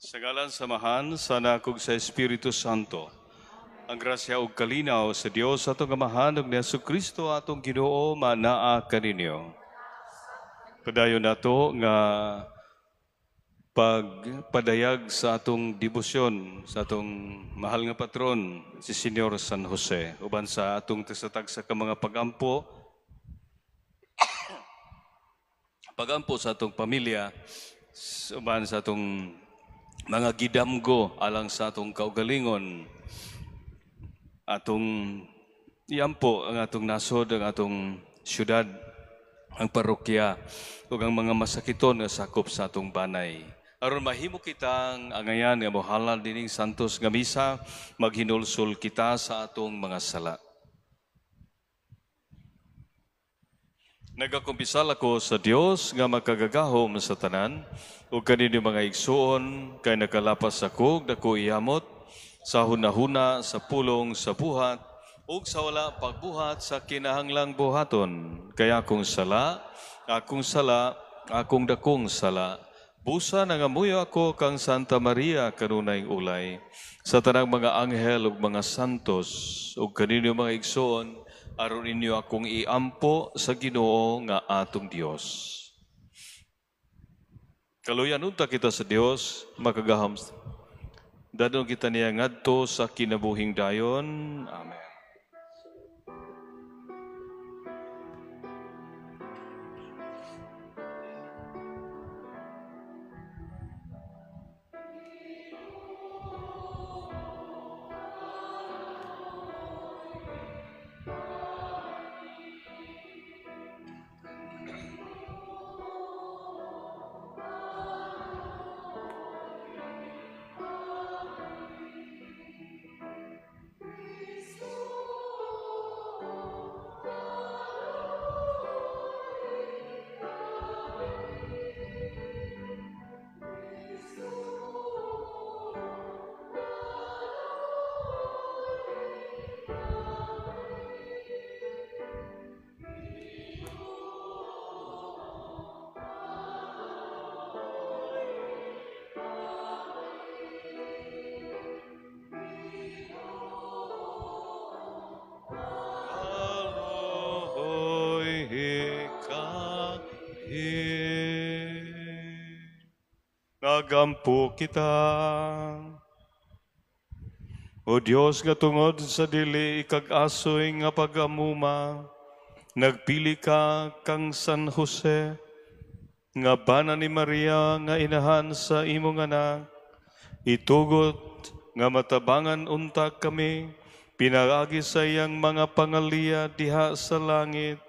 Sa ngalan samahan, sana kog sa Espiritu Santo. Ang grasya ug kalinaw sa Dios atong Amahan ug ni Jesucristo atong Ginoo manaa kaninyo. Padayon nato nga pagpadayag sa atong debosyon sa atong mahal nga patron si Senyor San Jose uban sa atong tasatag sa mga pagampo sa atong pamilya uban sa atong mga gidamgo alang sa atong kaugalingon atong iampo ang atong nasod, ang atong syudad, ang parokya, ug ang mga masakiton nga sakop sa atong banay. Aron mahimo kitang angayan nga mohalal dining santos nga misa, maghinulsol kita sa atong mga sala. Nagakumpisal ako sa Dios nga makagagahom sa tanan ug kanino mga igsuon kay nakalapas ako dako iamot sa hunahuna sa pulong sa buhat ug sa wala pagbuhat sa kinahanglang buhaton kaya akong sala akong dakong sala busa nangamuyo ako kang Santa Maria kanunay ulay sa tanang mga anghel ug mga santos ug kanino mga igsuon aron inyo akong iampo sa Ginoo nga atong Dios. Kaluyan unta kita sa Dios, makagahom. Dadon kita niya ngadto sa kinabuhing dayon. Amen. Nagampo kita. O Dios nga tungod sa dili ikag-asoy nga pagamuma, nagpili ka kang San Jose, nga bana ni Maria nga inahan sa imong anak, itugot nga matabangan unta kami, pinagagi sa iyang mga pangalia diha sa langit,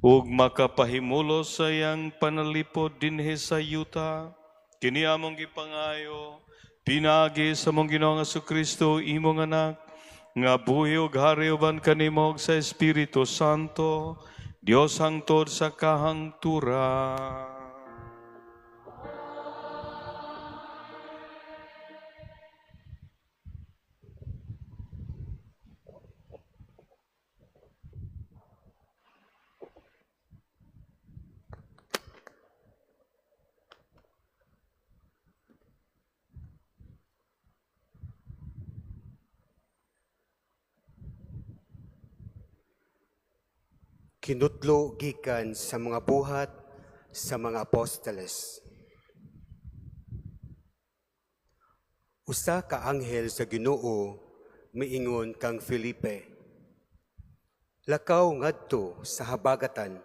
ug makapahimulo sa iyang panalipod dinhi sa yuta, kini among gipangayo, pinagi sa mong Ginoong Jesucristo, imong anak, nga buhi ug hari uban kanimo sa Espiritu Santo, Dios hangtod sa kahangturan. Kinutlo gikan sa mga buhat sa mga apostoles. Usa ka anghel sa Ginoo miingon kang Felipe, lakaw ngadto sa habagatan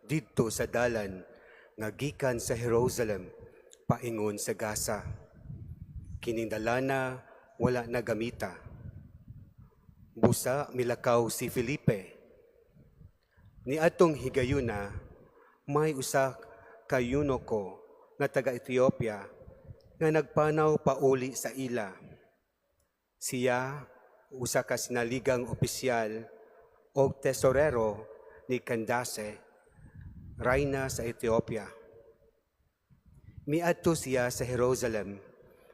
didto sa dalan nga gikan sa Jerusalem paingon sa Gaza. Kining dalana wala nagamita. Busa milakaw si Felipe. Ni atong higayuna, may usa ka yunoko nga taga Ethiopia nga nagpanaw pauli sa ila. Siya, usa ka sinaligang opisyal o tesorero ni Candace, rayna sa Ethiopia. Miadto siya sa Jerusalem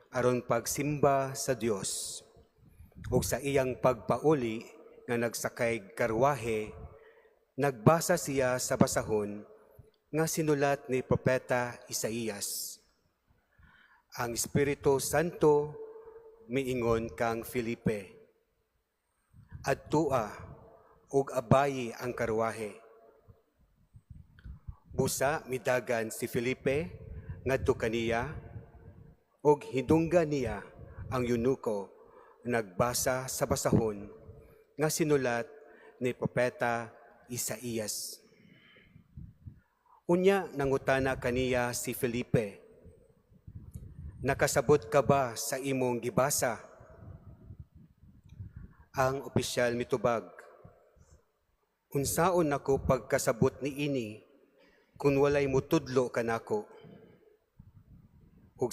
aron pagsimba sa Dios ug sa iyang pagpauli nga nagsakay karwahe. Nagbasa siya sa basahon nga sinulat ni Propeta Isaías. Ang Espiritu Santo miingon kang Felipe, adtua ug abayi ang karwahe. Busa midagan si Felipe ngadto kaniya ug hidunggan niya ang eunuko nagbasa sa basahon nga sinulat ni propeta Isaías. Unya nangutana kaniya si Felipe, nakasabot ka ba sa imong gibasa? Ang opisyal mitubag, unsaon nako pagkasabot ni ini kung walay mutudlo kanako? Ug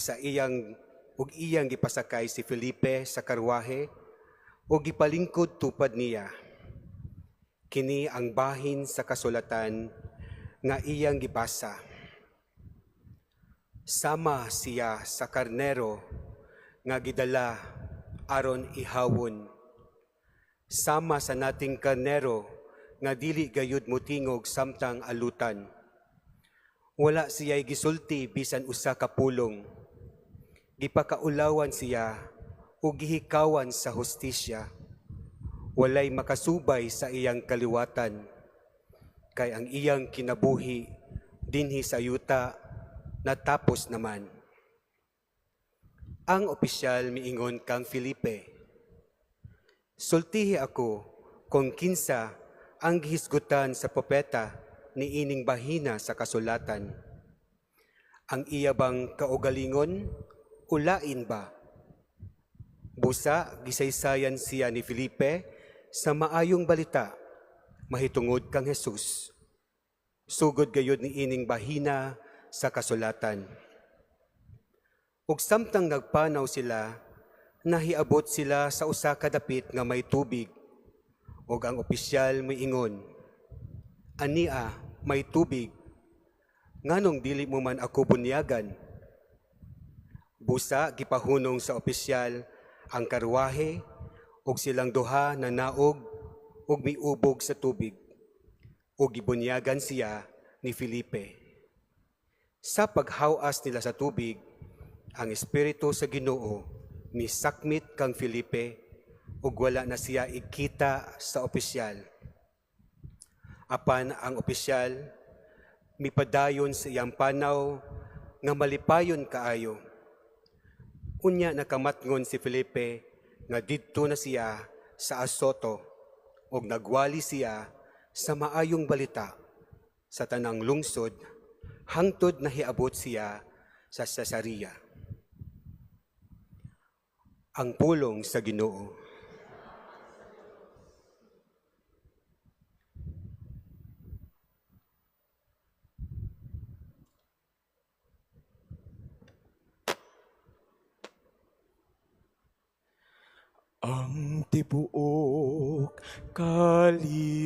iyang gipasakay si Felipe sa karwahe ug gipalingkod tupad niya. Kini ang bahin sa kasulatan nga iyang gibasa. Sama siya sa karnero nga gidala aron ihawon. Sama sa nating karnero nga dili gayud mutingog samtang alutan. Wala siya'y gisulti bisan usa ka pulong. Gipakaulawan siya ug gihikawan sa hustisya. Walay makasubay sa iyang kaliwatan. Kay ang iyang kinabuhi dinhi sa yuta natapos naman. Ang opisyal miingon kang Felipe, sultihi ako kung kinsa ang gihisgutan sa propeta ni ining bahina sa kasulatan. Ang iya bang kaugalingon o lain ba? Busa gisaysayan siya ni Felipe sa maayong balita mahitungod kang Jesus. Sugod gayud ni ining bahina sa kasulatan. Ug samtang nagpanaw sila, nahiabot sila sa usa ka dapit nga may tubig. Ug ang opisyal miingon, ania may tubig, nganong dili mo man ako bunyagan? Busa gipahunong sa opisyal ang karwahe ug silang duha na naog ug miubog sa tubig ug gibunyagan siya ni Felipe. Sa paghawas nila sa tubig, ang Espiritu sa Ginoo misakmit kang Felipe ug wala na siya ikita sa opisyal. Apan ang opisyal mipadayon sa iyang panaw nga malipayon kaayo. Unya nakamatngon si Felipe nga didto na siya sa Azoto ug nagwali siya sa maayong balita sa tanang lungsod hangtod nahiabot siya sa Cesarea. Ang pulong sa Ginoo. Ang tibuok kalibutan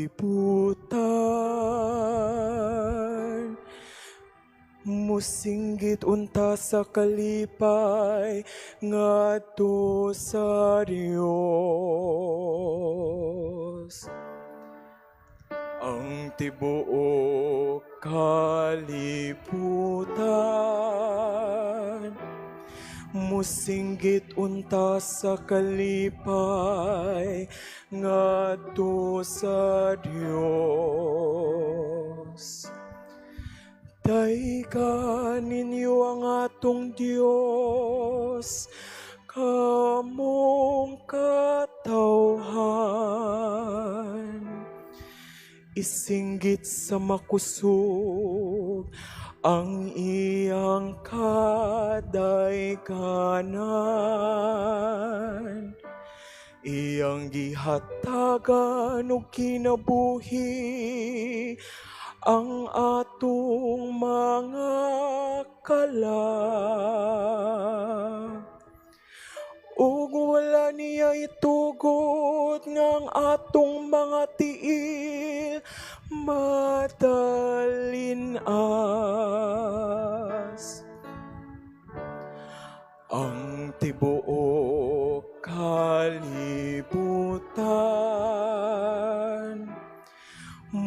musinggit unta sa kalipay ngadto sa Dios. Ang tibuok kalibutan musinggit unta sa kalipay ngadto sa Dios. Daygan ninyo ang atong Dios, kamong katawhan. Isinggit sa makusog ang iyang kadaykanan. Iyang gihatagan o kinabuhi ang atong mga kala. Ug wala niya itugot ngang atong mga tiil matalinas. Ang tibuok kalibutan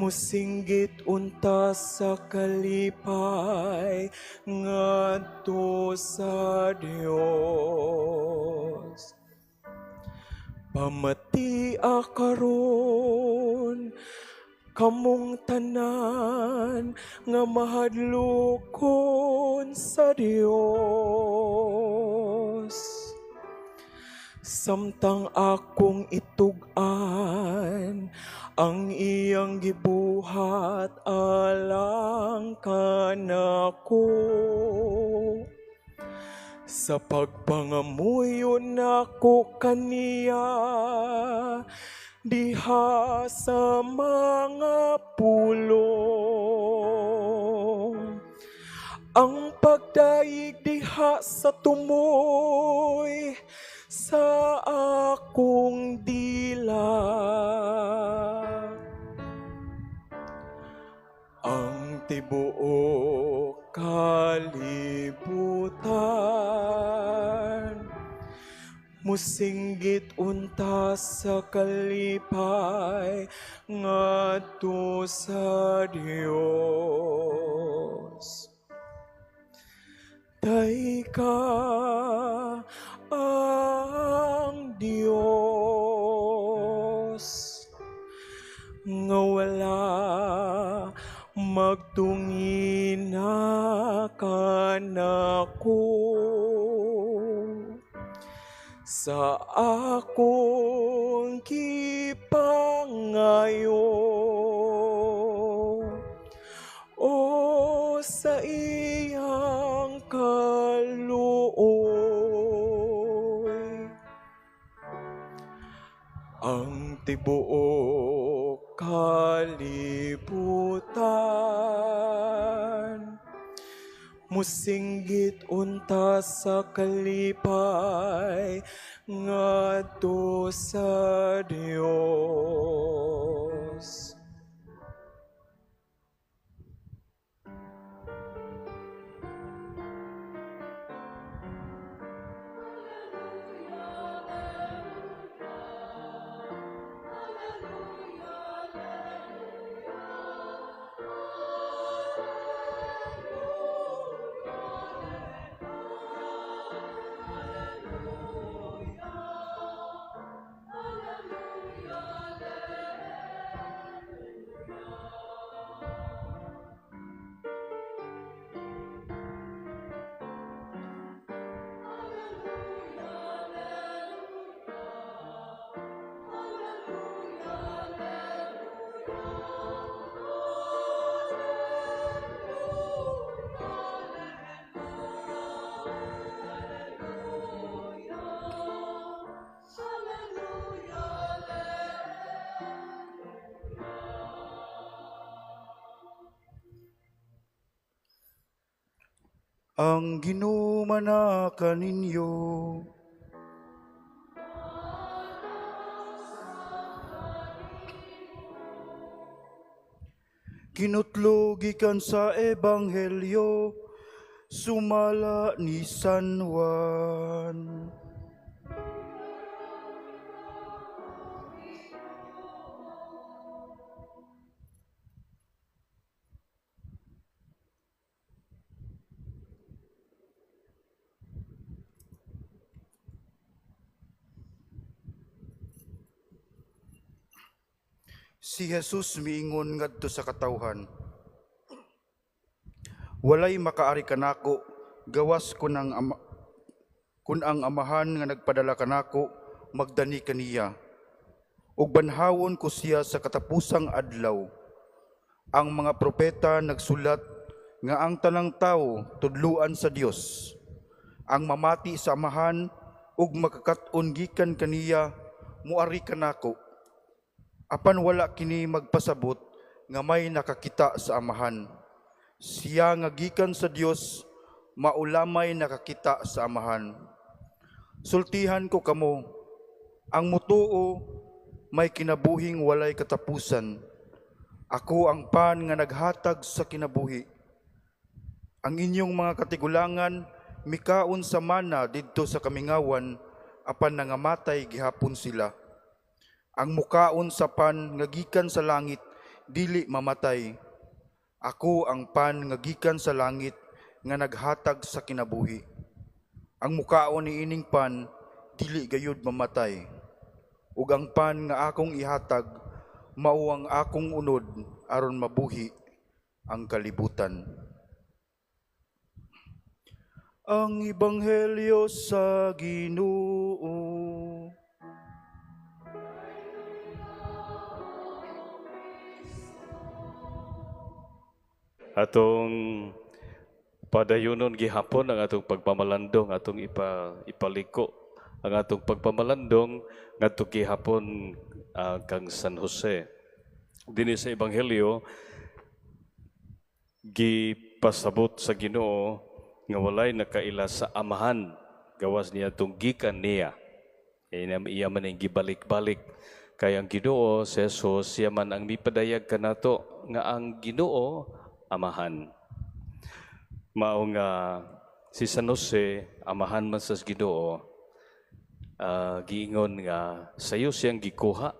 musinggit unta sa kalipay ngadto sa Dios. Pamatia karon kamong tanan nga mahadlokon sa Dios. Samtang akong itugan ang iyang gibuhat alang kanako. Sa pagpangamuyon nako kaniya diha sa mga pulong. Ang pagdaig diha sa tumoy sa akong dila. Ang tibuok kalibutan musinggit unta sa kalipay ngadto sa Dios. Daika ang Dios nga wala magtungina kanako. Sa akong kipangayo o sa iyang kaluoy, ang tibuok kalibutan musinggit unta sa kalipay ngadto sa Dios. Ang ginumana kaninyo. Kinutlog ikan sa Ebanghelyo, sumala ni San Juan. Si Jesus miingon ngadto sa katawhan, walay makaari kanako, gawas kun ang amahan nga nagpadala kanako, magdani kaniya. Ug banhawon ko siya sa katapusang adlaw. Ang mga propeta nagsulat nga ang tanang tao tudluan sa Dios. Ang mamati sa amahan ug makakat-on gikan kaniya, muari kanako. Apan wala kini magpasabot nga may nakakita sa amahan. Siya nga gikan sa Dios, maulamay nakakita sa amahan. Sultihan ko kamo, ang mutuo may kinabuhing walay katapusan. Ako ang pan nga naghatag sa kinabuhi. Ang inyong mga katigulangan mikaon sa mana didto sa kamingawan, apan nangamatay gihapon sila. Ang mukaon sa pan nga gikan sa langit, dili mamatay. Ako ang pan nga gikan sa langit nga naghatag sa kinabuhi. Ang mukaon ni ining pan dili gayud mamatay. Ug ang pan nga akong ihatag mao ang akong unod aron mabuhi ang kalibutan. Ang Ebanghelyo sa Ginoo. Atong padayunon gihapon ang atong pagpamalandong, atong ipaliko ang atong pagpamalandong ngadto gihapon kang San Jose. Dinhi sa Ebanghelyo gipasabot sa Ginoo nga walay nakaila sa amahan gawas niya tong gikan niya. Iya man ang gibalik-balik kay ang Ginoo si Jesus siya man ang mipadayag kanato nga ang Ginoo amahan. Mao nga si San Jose amahan man sa Ginoo, giingon nga sayo siyang gikuha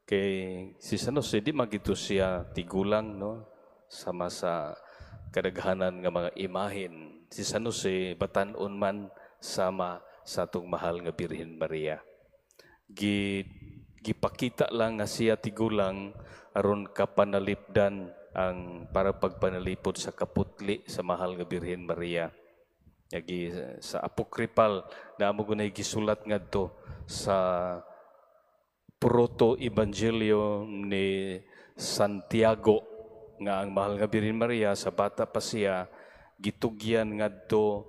kay si San Jose di magito siya tigulang no sama sa kadaghanan nga mga imahin. Si San Jose batan-on man sama sa atong mahal nga Birhen Maria. Gipakita lang nga siya tigulang aron kapanalipdan ang para pagpanalipod sa kaputli sa mahal nga Birhen Maria. Yagi sa apokripal na amo gunay gisulat ngadto sa proto-evangelyo ni Santiago nga ang mahal nga Birhen Maria sa bata pa siya gitugyan ngadto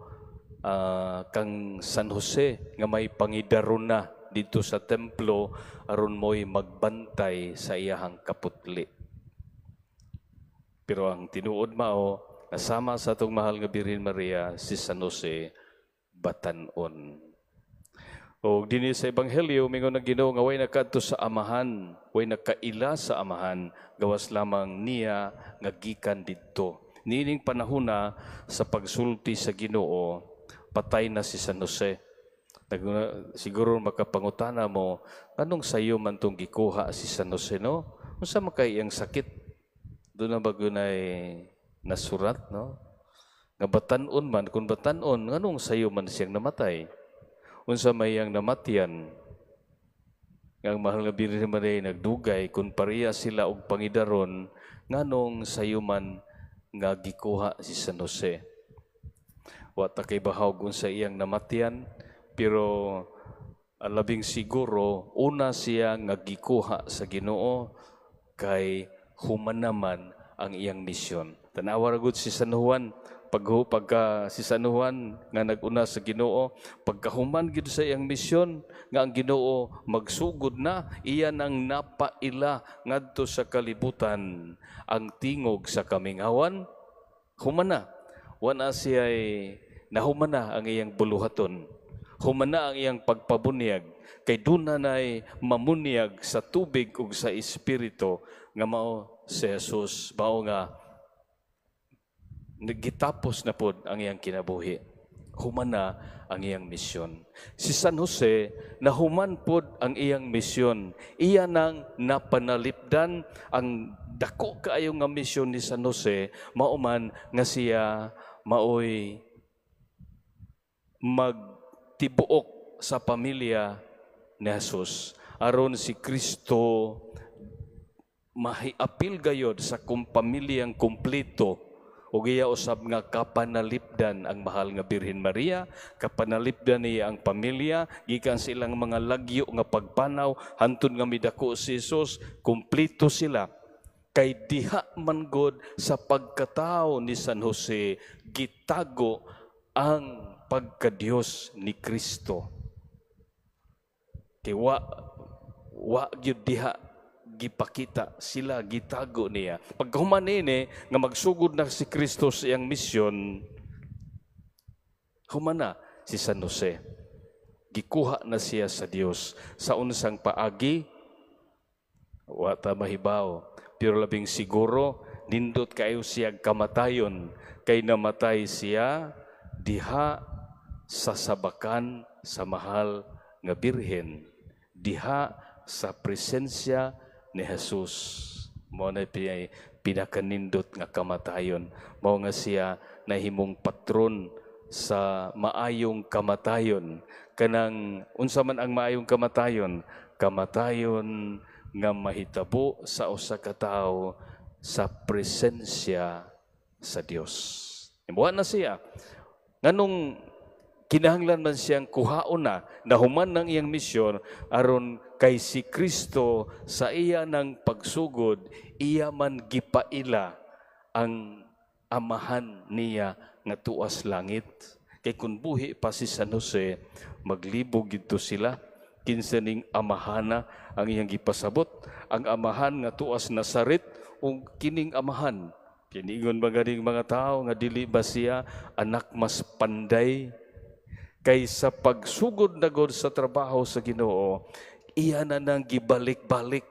kang San Jose nga may pangidaron na dito sa templo aron mo'y magbantay sa iyahang kaputli. Pero ang tinuod mao, kasama sa atong mahal nga Birhen Maria, si San Jose, batan-on. O dinhi sa Ebanghelyo, mingon ang Ginoo nga way nakadto sa amahan, way nakaila sa amahan, gawas lamang niya nga gikan didto. Nining panahona sa pagsulti sa Ginoo, patay na si San Jose. Siguro makapangutana mo, anong sayo man tong gikuha si San Jose, no? Unsa man kay iyang sakit? Doon na bago na nasurat, no? Nga batan-on man, kung batan-on, anong sayo man siyang namatay? Unsa may iyang namatyan? Ang mahal nga Birhen Maria nagdugay, kung pareha sila og pangidaron, nganong sayo man nga gikuha si San Jose. Wata kay bahawg unsa iyang namatyan, pero labing siguro, una siya nga gikuha sa Ginoo kay humanaman ang iyang misyon. Tanawa ra gud si San Juan, pagka si San Juan nga naguna sa Ginoo, pagkahuman gid sa iyang misyon nga ang Ginoo magsugod na, iyan ang napaila ngadto sa kalibutan ang tingog sa kamingawan. Humana, wana siya nahumana ang iyang buluhaton. Humana ang iyang pagpabunyag kay dunay mamunyag sa tubig ug sa espiritu nga mao si Jesus, mao nga nagitapos na pod ang iyang kinabuhi. Humana ang iyang misyon. Si San Jose nahuman pod ang iyang misyon. Iya nang napanalipdan ang dako kaayo nga misyon ni San Jose, mao man nga siya maoy magtibuok sa pamilya ni Jesus aron si Kristo mahiapil gayod sa pamilyang kumpleto ug iya usab nga kapanalipdan ang mahal nga Birhen Maria, kapanalipdan niya ang pamilya gikan sa ilang mga lagyo nga pagpanaw hantod nga midako si Jesus, kumpleto sila. Kay diha man gud sa pagkatao ni San Jose gitago ang pagkadiyos ni Kristo. Kay wa gyud diha gipakita, sila gitago niya. Pagkahuman ini nga magsugod na si Kristo sa iyang misyon, humana si San Jose. Gikuha na siya sa Dios sa unsang paagi, wa ta mahibaw, pero labing siguro nindot kayo siya kamatayon kay namatay siya diha sa sabakan sa mahal nga Birhen, diha sa presensya ni Jesus. Mao na piyay pinakanindot nga kamatayon. Mao nga siya nahimong patron sa maayong kamatayon. Kanang unsa man ang maayong kamatayon? Kamatayon nga mahitabo sa usa ka tawo sa presensya sa Dios. Imuha na siya. Nganong kinahanglan man siyang kuhaon na nahuman ng iyang misyon aron kay si Kristo sa iya ng pagsugod, iya man gipaila ang amahan niya nga tuas langit. Kay kun buhi pa si San Jose, maglibog gito sila, kinsa ning amahana ang iyang gipasabot, ang amahan nga tuas Nazaret, ug kining amahan. Kiningon ba ganing mga tao nga dili ba siya anak mas panday kaysa pagsugod na God sa trabaho sa Ginoo, iya na nang gibalik-balik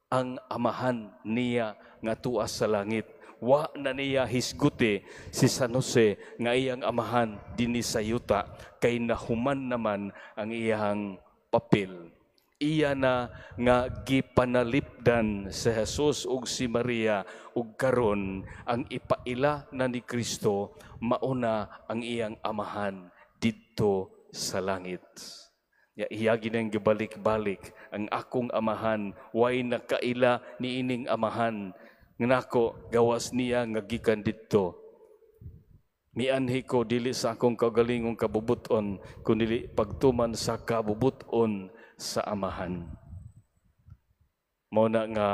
ang amahan niya nga tuas sa langit. Wa na niya hisguti si San Jose nga iyang amahan dinhi sa yuta kay nahuman naman ang iyang papel. Iya na nga gipanalipdan si Jesus ug si Maria ug karon ang ipaila na ni Kristo mauna ang iyang amahan didto sa langit. Ya iya ginang gibalik-balik ang akong amahan way nakaila ni ining amahan nganako gawas niya nga gikan didto. Mianhi ko dili sa akong kaugalingong kabubuton kundi pagtuman sa kabubuton sa amahan. Mao na nga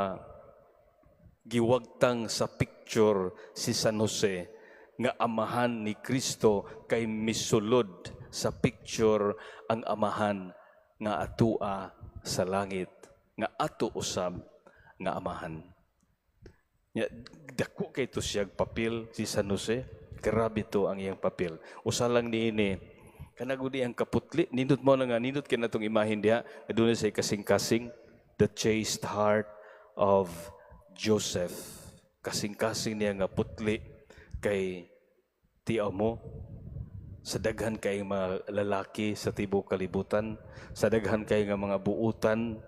giwagtang sa picture si San Jose nga amahan ni Kristo kay misulod sa picture ang amahan nga atua sa langit nga ato usab nga amahan. Ya dako kay to siya papel si San Jose, grabe to ang iyang papel. Usa lang niini kanagudi ang kaputli, nindot mo na nga, nindot kaya na itong imahin diha, doon sa kasing-kasing, the chaste heart of Joseph. Kasing-kasing niya nga putli kay tiyaw mo, sa daghan kay mga lalaki sa tibok kalibutan, sa daghan kay nga mga buutan,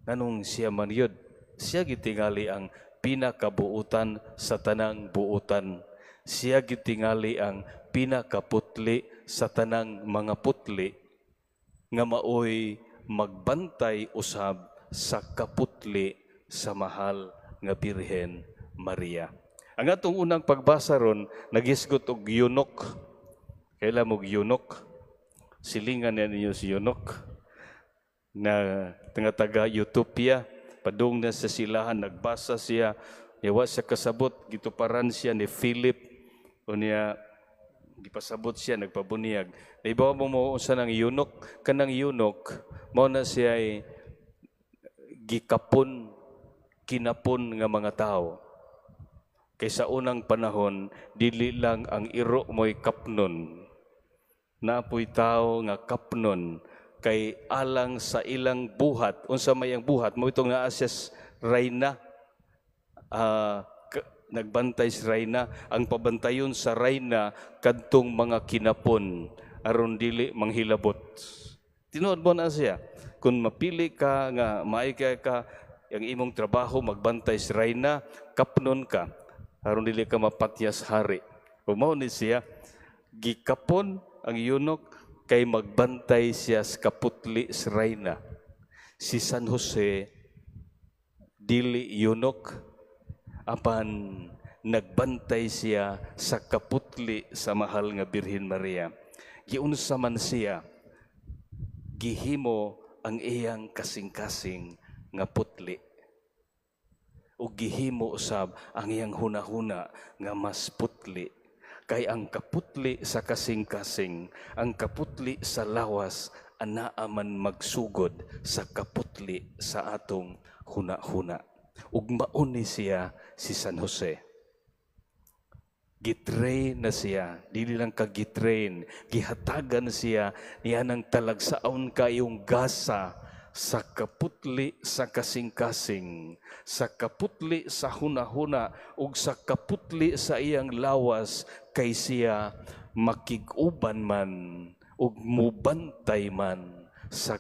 nanong siya man yun, siya gitingali ang pinakabuutan sa tanang buutan. Siya gitingali ang pinakaputli sa tanang mga putli nga maoy magbantay usab sa kaputli sa mahal nga Birhen Maria. Ang atong unang pagbasa ron nagisgot og yunok. Kailan mo yunok? Silingan na ninyo si yunok na taga Utopia, padung na sa silahan, nagbasa siya, yawa siya kasabot, gituparan siya ni Philip, o niya, gipasabot siya, nagpabunyag. Naibawa mo sa nang yunok, kanang yunok, mao na siya ay gikapon, kinapon nga mga tao. Kaysa unang panahon, dili lang ang iro mo'y kapnon. Naapoy tao nga kapnon, kay alang sa ilang buhat, unsa may ang buhat, mo itong naases reyna, nagbantay si reyna, ang pabantayon sa reyna kadtong mga kinapon, aron dili manghilabot. Tinuod mo na siya, kung mapili ka nga, maay ka, ang imong trabaho, magbantay si reyna, kapnon ka, aron dili ka mapatyas hari. Kumao ni siya, gikapon ang yunok, kay magbantay siya sa kaputli sa reyna. Si San Jose, dili yunok, apan nagbantay siya sa kaputli sa mahal nga Birhen Maria. Giunsa man siya, gihimo ang iyang kasing-kasing nga putli. O gihimo usab ang iyang hunahuna nga mas putli. Kay ang kaputli sa kasing-kasing, ang kaputli sa lawas, anaa man magsugod sa kaputli sa atong huna-huna. Ug mauni siya si San Jose. Gitrain na siya, dili lang ka-gitrain, gihatagan siya niya ng talagsaon kayong gasa sa kaputli sa kasing-kasing, sa kaputli sa huna-huna, ug sa kaputli sa iyang lawas, kay siya makiguban man ug mubantay man sa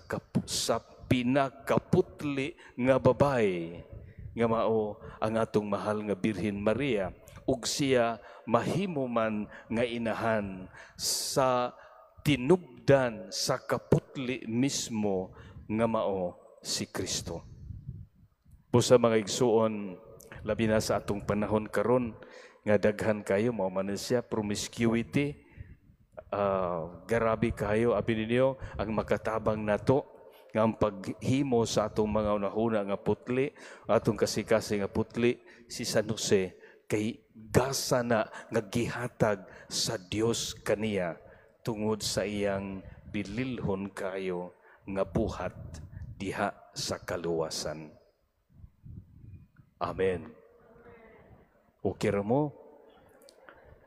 pinakaputli nga babae nga mao ang atong mahal nga Birhen Maria ug siya mahimo man nga inahan sa tinubdan sa kaputli mismo nga mao si Kristo. Busa mga igsuon, labi na sa atong panahon karon nga daghan kayo mao man siya promiscuity, garabi kayo abi ninyo ang makatabang nato nga ang paghimo sa atong mga unahuna nga putli, atong kasikasi nga putli, si San Jose kay gasa na nga gihatag sa Dios kaniya tungod sa iyang bililhon kayo nga buhat diha sa kaluwasan. Amen. Okay ra mo?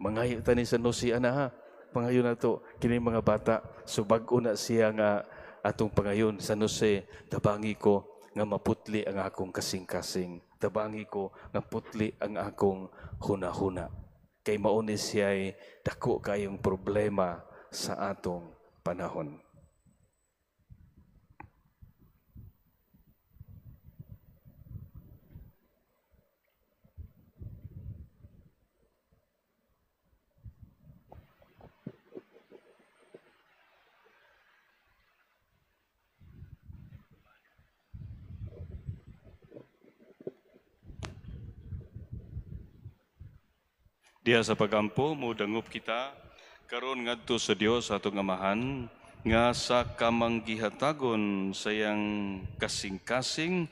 Mangayo ta ni San Jose ana ha. Pangayon na to, kini mga bata, subag-o na siya nga atong pangayon. San Jose, tabangi ko nga maputli ang akong kasing-kasing. Tabangi ko nga putli ang akong huna-huna. Kay mauni siya dako kayong problema sa atong panahon. Diha sa pagampo, mudangop kita, karon ngadto sa Dios atong Amahan, nga sa kamanggihatagon sa iyang kasing-kasing,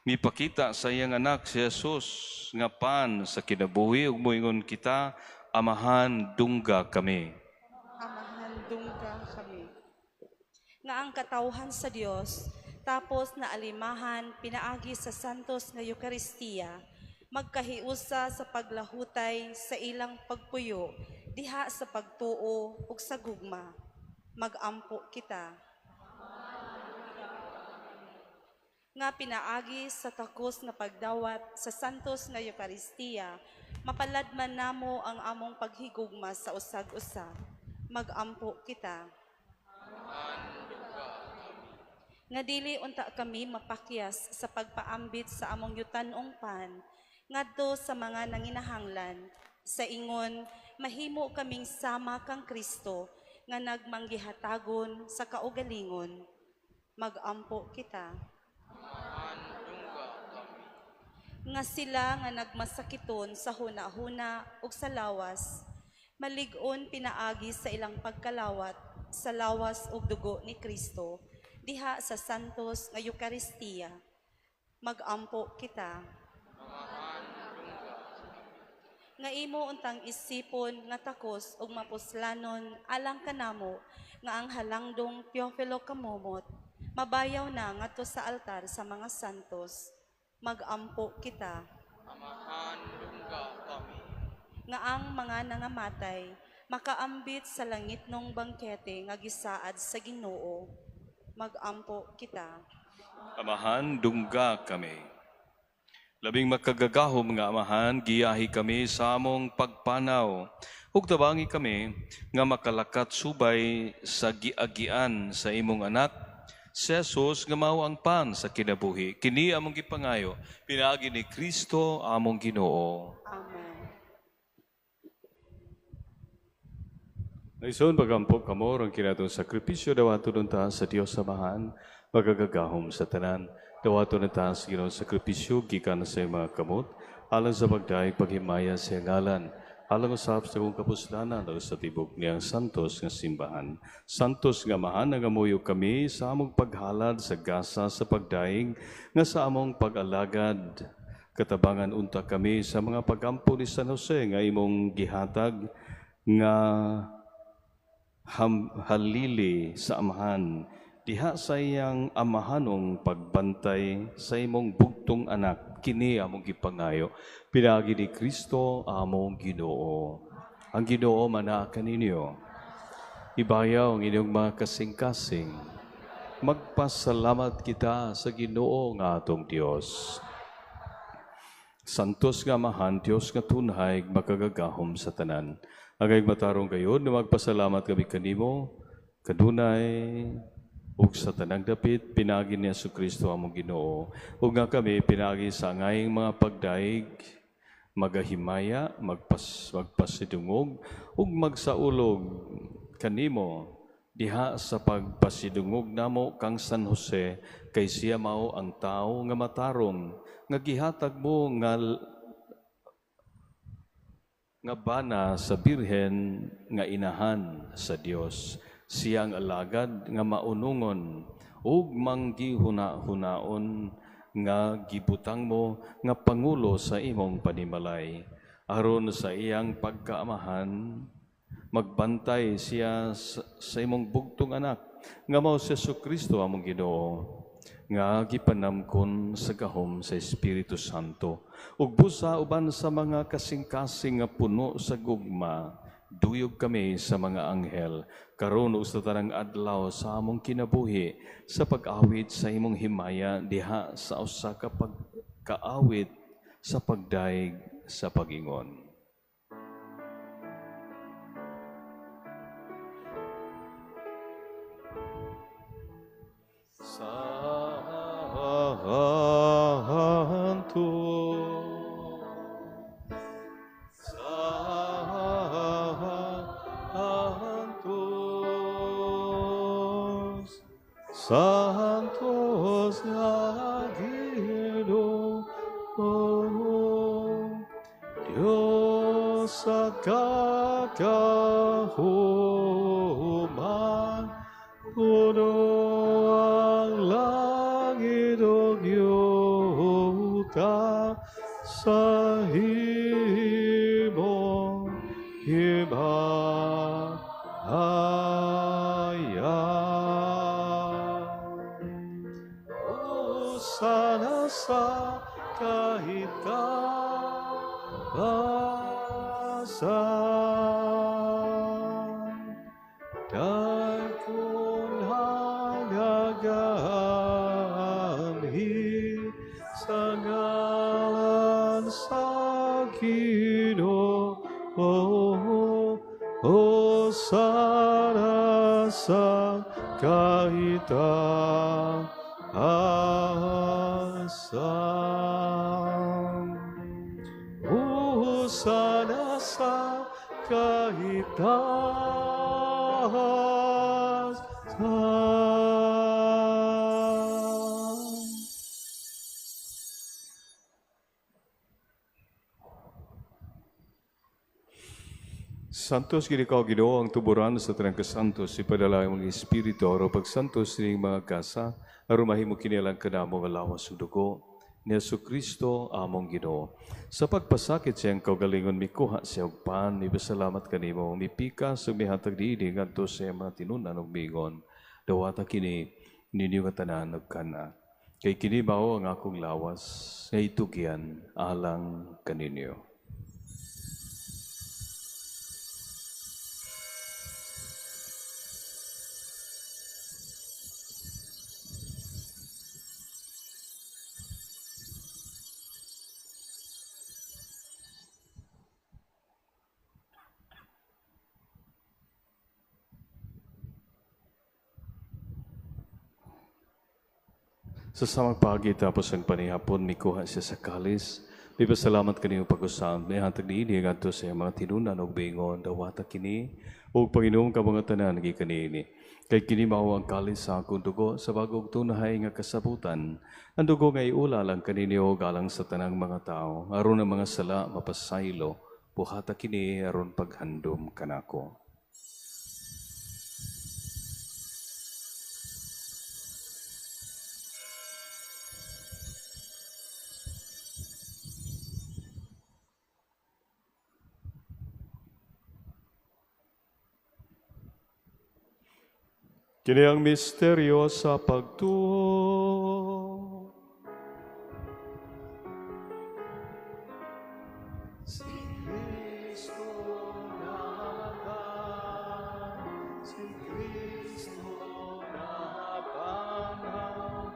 mipakita sa iyang anak si Jesus, nga pan sa kinabuhi, ug moingon kita, Amahan, dungga kami. Amahan, dungga kami. Nga ang katawhan sa Dios, tapos na alimahan, pinaagi sa santos nga Eukaristiya, magkahiusa sa paglahutay sa ilang pagpuyo, diha sa pagtuo ug sa gugma. Magampo kita. Nga pinaagi sa takos na pagdawat sa santos nga Eukaristiya, mapalad man namo ang among paghigugma sa usag-usa. Magampo kita. Nga dili unta kami mapakyas sa pagpaambit sa among yutan-ong pan, ngadto sa mga nanginahanglan, sa ingon, mahimo kaming sama kang Kristo, nga nagmanggihatagon sa kaugalingon. Magampo kita. Nga sila nga nagmasakiton sa huna-huna ug sa lawas, malig-on pinaagi sa ilang pagkalawat sa lawas ug dugo ni Kristo, diha sa santos nga Eukaristiya. Magampo kita. Nga imo untang isipon nga takos ug mapuslanon alang kanamo nga ang halangdong Teofilo Kamomot mabayaw na ngadto sa altar sa mga santos. Magampo kita. Amahan, dungga kami. Nga ang mga nangamatay makaambit sa langitnong bangkete nga gisaad sa Ginoo. Magampo kita. Amahan, dungga kami. Labing makagagahom nga Amahan, giyahi kami sa among pagpanaw. Ug tabangi kami nga makalakat subay sa giagian sa imong anak, si Jesus nga mao ang pan sa kinabuhi. Kini among gipangayo, pinaagi ni Kristo among Ginoo. Amen. Naison pagampo kamo ang kinatong sakripisyo dawaton ta sa Dios Amahan, magagagahom sa tanan. Dawaton na taas Ginoong sakripisyo gikan sa mga kamot, alang sa pagdaig paghimaya sa ngalan, alang usap sa kong kapuslanan o sa tibok niyang santos nga simbahan. Santos nga Amahan, nagamuyo kami sa among paghalad sa gasa sa pagdaig, nga sa among pag-alagad. Katabangan unta kami sa mga pagampo ni San Jose nga imong gihatag nga halili sa Amahan, diha sa iyang amahanong pagbantay sa imong bugtong anak, kini among gipangayo, pinaagi ni Kristo among Ginoo. Ang Ginoo mana kaninyo, ibayaw ang inyong mga kasing-kasing, magpasalamat kita sa Ginoo nga atong Dios. Santos nga Amahan, Dios nga tunhay, makagagahom sa tanan. Agay matarong kayo na magpasalamat kami kanimo, kadunay, ug sa tanang dapit pinagi ni Jesucristo among Ginoo, ug nga kami pinagi sa ngayong mga pagdaig, magahimaya, magpasidungog, ug magsaulog kanimo diha sa pagpasidungog namo kang San Jose, kay siya mao ang tao nga matarong nga gihatag mo nga bana sa Birhen nga inahan sa Dios. Siya ang alagad nga maunungon ug manggihuna-hunaon nga gibutang mo nga pangulo sa imong panimalay. Aron sa iyang pagkaamahan, magbantay siya sa imong bugtong anak nga mao si Jesucristo among Ginoo, nga gipanamkon sa gahom sa Espiritu Santo, ug busa uban sa mga kasing-kasing nga puno sa gugma, duyog kami sa mga anghel, karon ug sa tanang adlaw sa among kinabuhi, sa pag-awit sa imong himaya diha sa usa ka pagkaawit sa pagdaig sa pag-ingon. Santos Agino, Dios sa kakahuman, puno ang langit o yuta sa himong himaya. Sana sa kahitasan, dagkong hangagami sa ngalan sa Ginoo, o sana sa kahitasan. Sana sa kahitasan. Santos gid ikaw Ginoo ang tuburan sa tanang kasantos, ipadala ang mga espiritu aron pagsantos ning mga kasa, aron mahimo kini lang kanamo nga lawas ug dugo ni Jesucristo among Ginoo. Sa pagpasakit siyang kaugalingon mikuha siya og pan, ipasalamat kanimo, mipika sa mihatag diini ngadto sa mga tinunan ug miingon, dawata kini ninyo nga tanan ug kana. Kay kini mao ang akong lawas nga itugyan alang kaninyo. Sa samang pagi tapos ang panihapon, mikuha siya sa kalis. Ipasalamat kaniyong pag-usam, may hatag niini ngadto sa mga tinunan ug bingon, dawata kini ug Panginoon ka mga tanan gikanini. Kay kini mao ang kalis sa akong dugo sa bagong tunahay nga kasabutan. Ang dugo nga iula lang kaninyo galang sa tanang mga tao, aron ang mga sala mapasaylo, buhata kini aron paghandom kanako. Kini ang misteryo sa pagtuo. Si Kristo namatay, si Kristo napanaw,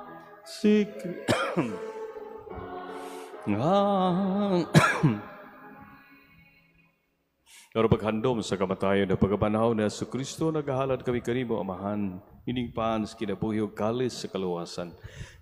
si Pero paghandom sa kamatayon na pagkabanaw na sa Kristo, naghahalad kami kanimo, Amahan, ining paans kinabuhi o kalis sa kaluwasan.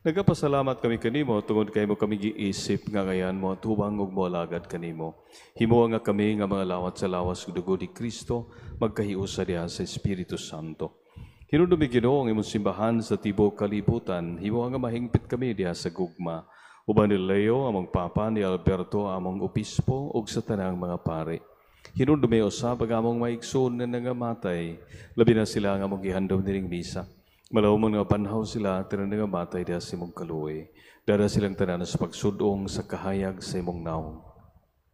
Nagapasalamat kami kanimo, tungod kayo mo kami giisip nga ngayan mo, at hubang og mo alagad kanimo. Himuwa nga kami nga mga lawat sa lawas ug dugo ni Kristo, magkahiusa diha sa Espiritu Santo. Hinudumi Ginoo ang imong simbahan sa tibok kalibutan, himuwa nga mahingpit kami diha sa gugma. Uban ni Leo, among Papa, ni Alberto, among Obispo, ug sa tanang mga pari. Hinundumi usab ang among maigsoon na nangamatay, labi na sila ang among gihandom nining misa. Malawmon nga panhaw sila, tinan nga matay diha sa imong kaluoy. Dara silang tanan sa pagsudong sa kahayag sa imong naong.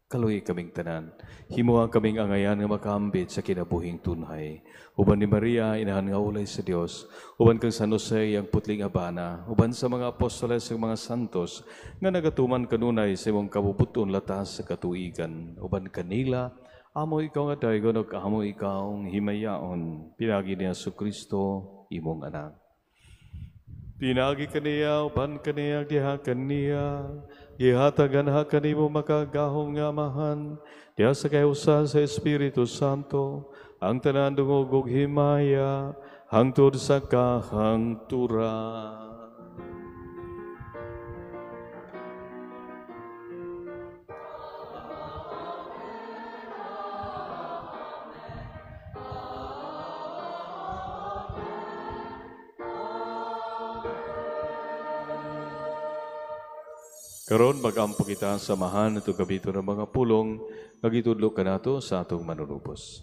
Kaluoy kaming tanan. Himuha kaming angayan nga makahambit sa kinabuhing tunhay. Uban ni Maria, inahan nga ulay sa Dios. Uban kang San Jose, ang putling abana. Uban sa mga apostoles ug mga santos, nga nagatuman kanunay sa imong kabubuton latas sa katuigan. Uban kanila, amo ikaw nga daygon ug amo ikaw ang himayaon. Pinagi ni Jesucristo, imong anak. Pinagi kaniya, uban kaniya, diha kaniya. Gihatagan ha kanimo makagahom nga Amahan, diha sa kahiusa sa Espiritu Santo, ang tanan dungog ug himaya, hangtod sa kahangturan. Karon mag-ampo kita sa samahan ito gabito ng mga pulong, nagitudlo ka nato sa atong manunubos.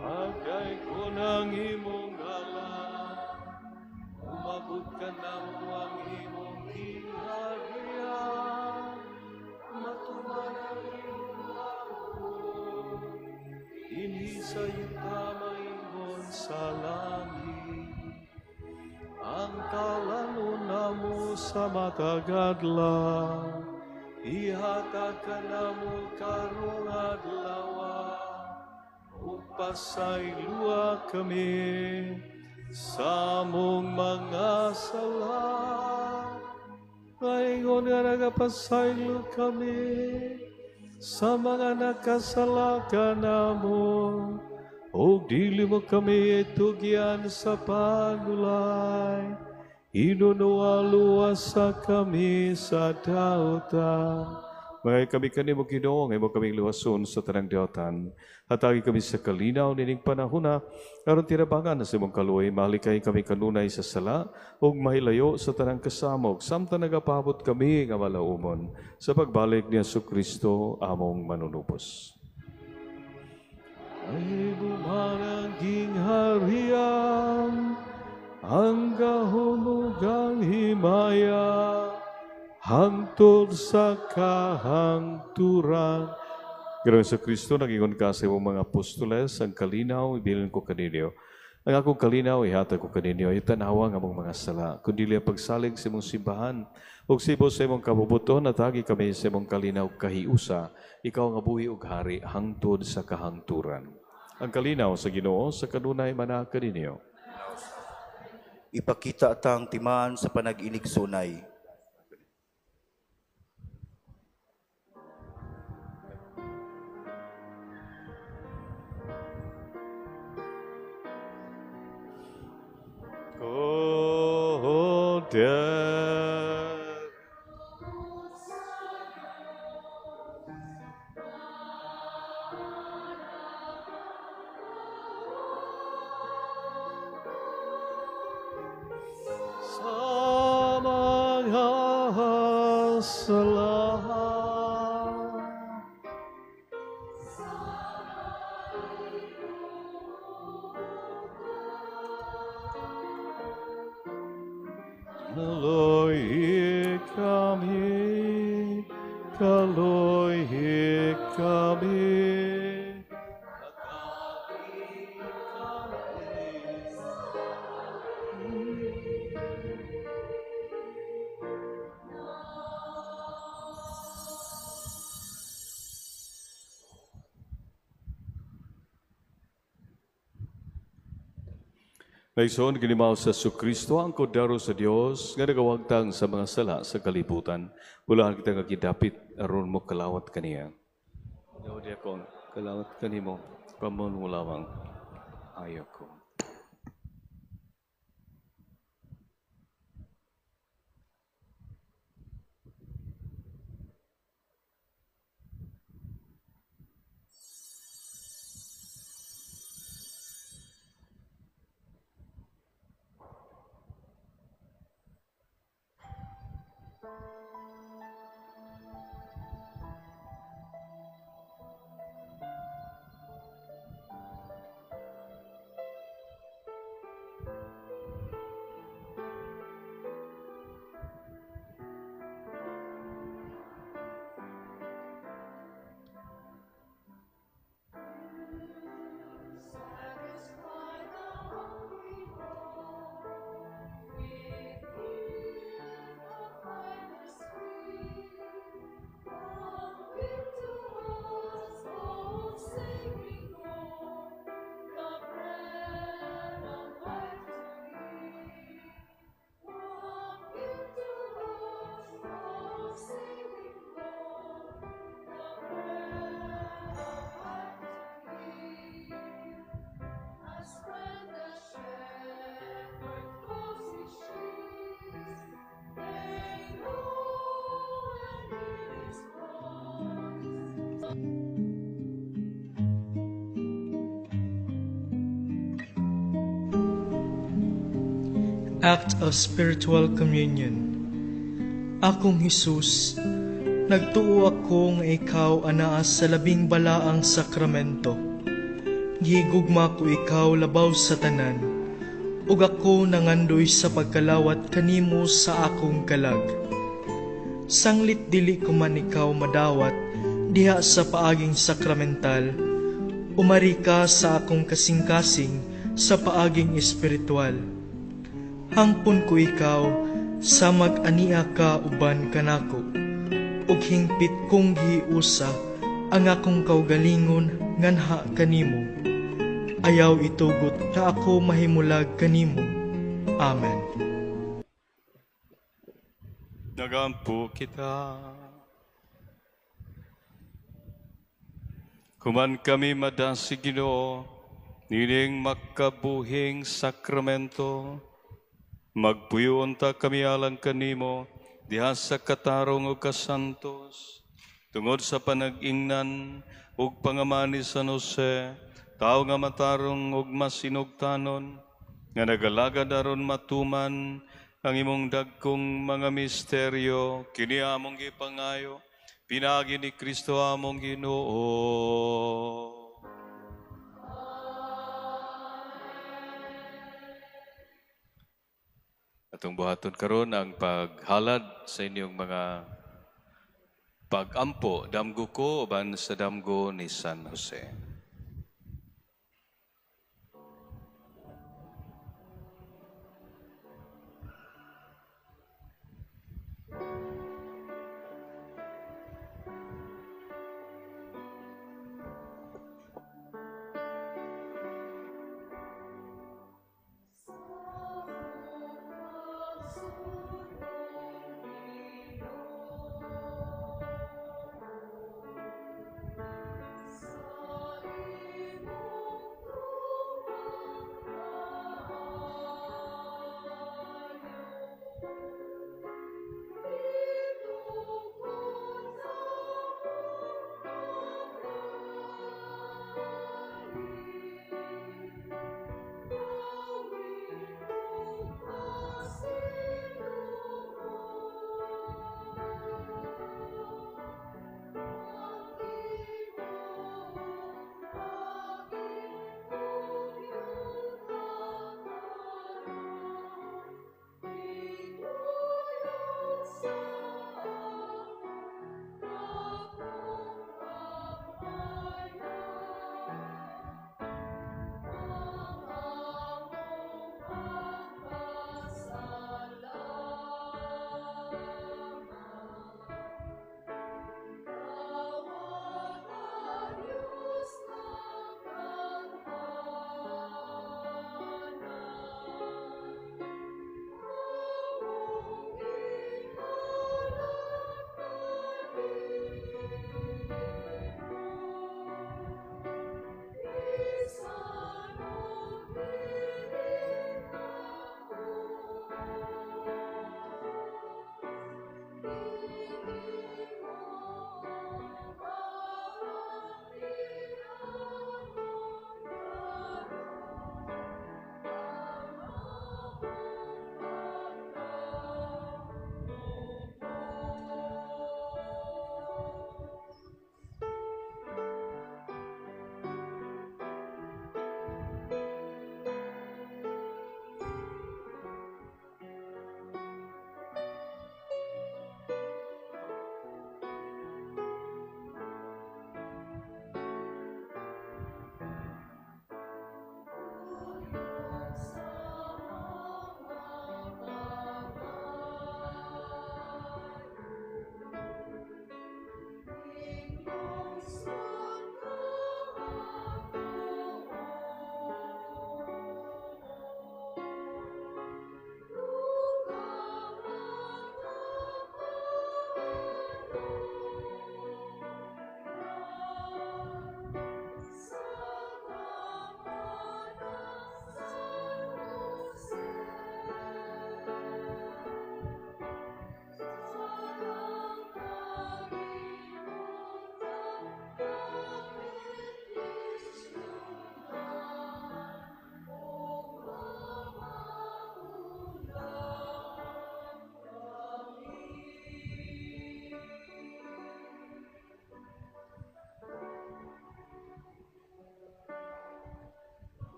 Pagay ko ng imong ngalan, umabot ka na mo ang imong kinaharian, matuman ang imong ako, inisa yung tamaingon sa langit, ang talano mo sa matagadla, ihatag ka na mo karong adlaw. Upasayloa kami sa mong mga sala. Ngayon nga nagapasaylo kami sa mga nakasala ka namo. O dili mo kami itugyan sa pagulay. Inunualuasa kami sa dautan. May kami kanimo Ginoo, ngay mo kaming luwason sa tanang daotan. Hatagi kami sa kalinaw nining panahona, aron tirabangan sa imong kaluoy, malikay kami kanunay sa sala, ug mahilayo sa tanang kasamog, samtang nagapabot kami nga malaumon sa pagbalik ni Jesucristo among manunubos. Ay bumarang gingharian, ang kahulugang himaya, hangtod sa kahangturan. Ginoong sa Kristo, nagingon ka sa imong mga apostoles, ang kalinaw, ibilin ko kaninyo. Ang akong kalinaw, ihatag ko kaninyo, itanawa ng among mga sala. Kundi liya pagsalig sa imong simbahan, ug sibo sa imong kabubuton, natagi kami sa imong kalinaw kahiusa, ikaw nga buhi ug hari, hangtod sa kahangturan. Ang kalinaw sa Ginoo, sa kanunay mana kaninyo. Ipakita atang timaan sa panag-inig sunay. Sa mga sala. Kaloy kami, kaloy kami. Naigsoon ginimaw sa Kristo ang kodaro sa Dios nga nagawagtang sa mga sala sa kalibutan. Ulahan kita nga kidapit aron mo kalawat kaniya. Dawdi akong kalawat kanimo pamon mo lamang ayaw ko. Act of Spiritual Communion. Akong Hesus, nagtuo ako nga ikaw anaa sa labing balaang sakramento. Gihigugma ko ikaw labaw sa tanan, ug ako nangandoy sa pagkalawat kanimo sa akong kalag. Sanglit dili ko man ikaw madawat diha sa paaging sakramental, umari ka sa akong kasing-kasing sa paaging espiritual. Hangpon ko ikaw sa mag-ania ka uban kanako, ug hingpit kong giusa ang akong kaugalingon nganha kanimo. Ayaw itugot na ako mahimulag kanimo. Amen. Nagampo kita. Kuman kami madasi Ginoo, nining makabuhing sakramento, magpuyon ta kami alang kanimo, diha sa katarong o kasantos, tungod sa panag-ingnan ug pangamani sa Jose, tao nga matarong ug masinugtanon, nga nagalagad aron matuman ang imong dagkong mga misteryo, kini among gipangayo, pinagi ni Kristo among Ginoo. Atong buhaton karon ang paghalad sa inyong mga pag-ampo, damgo ko uban sa damgo ni San Jose.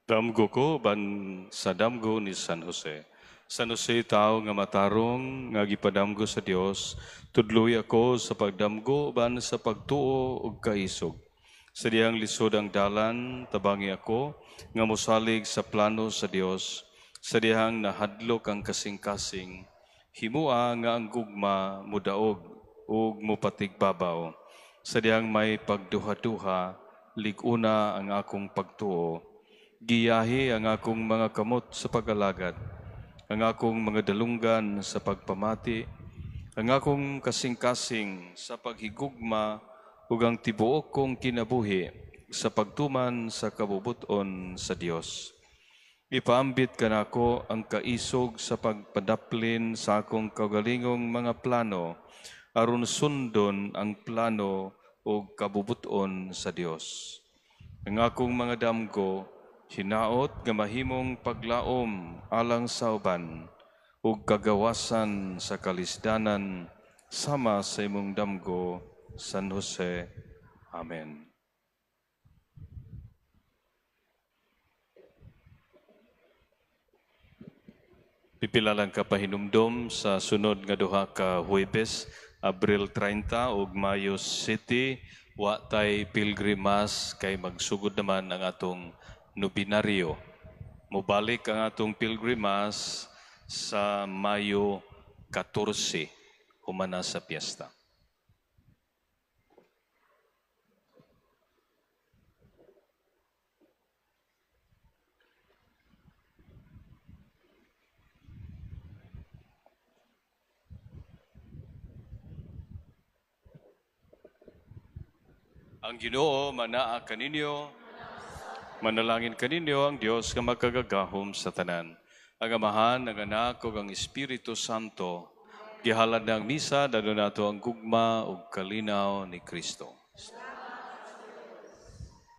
Damgo ko ban sa damgo ni San Jose. San Jose tao nga matarong nga gipadamgo sa Dios, tudloy ako sa pagdamgo ban sa pagtuo ug kaisog. Sa diyang lisod ang dalan, tabangi ako nga mosalig sa plano sa Dios. Sa diyang nahadlok ang kasing-kasing, himua nga ang gugma mudaog ug mupatigbabaw. Sa diyang may pagduha-duha, liguna ang akong pagtuo. Giyahi ang akong mga kamot sa pag-alagad, ang akong mga dalunggan sa pagpamati, ang akong kasing-kasing sa paghigugma ug ang tibuok kong kinabuhi sa pagtuman sa kabubuton sa Dios. Ipaambit kanako ang kaisog sa pagpadaplin sa akong kaugalingong mga plano aron sundon ang plano ug kabubuton sa Dios. Ang akong mga damgo hinaot nga mahimong paglaom alang sa uban ug kagawasan sa kalisdanan sama sa imong damgo, San Jose. Amen. Pipilalang ka pahinumdom sa sunod nga duha ka Huwebes, Abril 30 ug Mayo 7, wa tay pilgrimas kay magsugod naman ang atong nobinaryo. Mubalik ang atong pilgrimas sa Mayo 14, humana sa piyesta. Ang Ginoo manaa kaninyo, manalangin kaninyo ang Dios nga magkagagahom sa tanan. Ang Amahan, ang Anak, ug ang Espiritu Santo, gihalad ng misa, dado nato ang gugma ug kalinaw ni Kristo.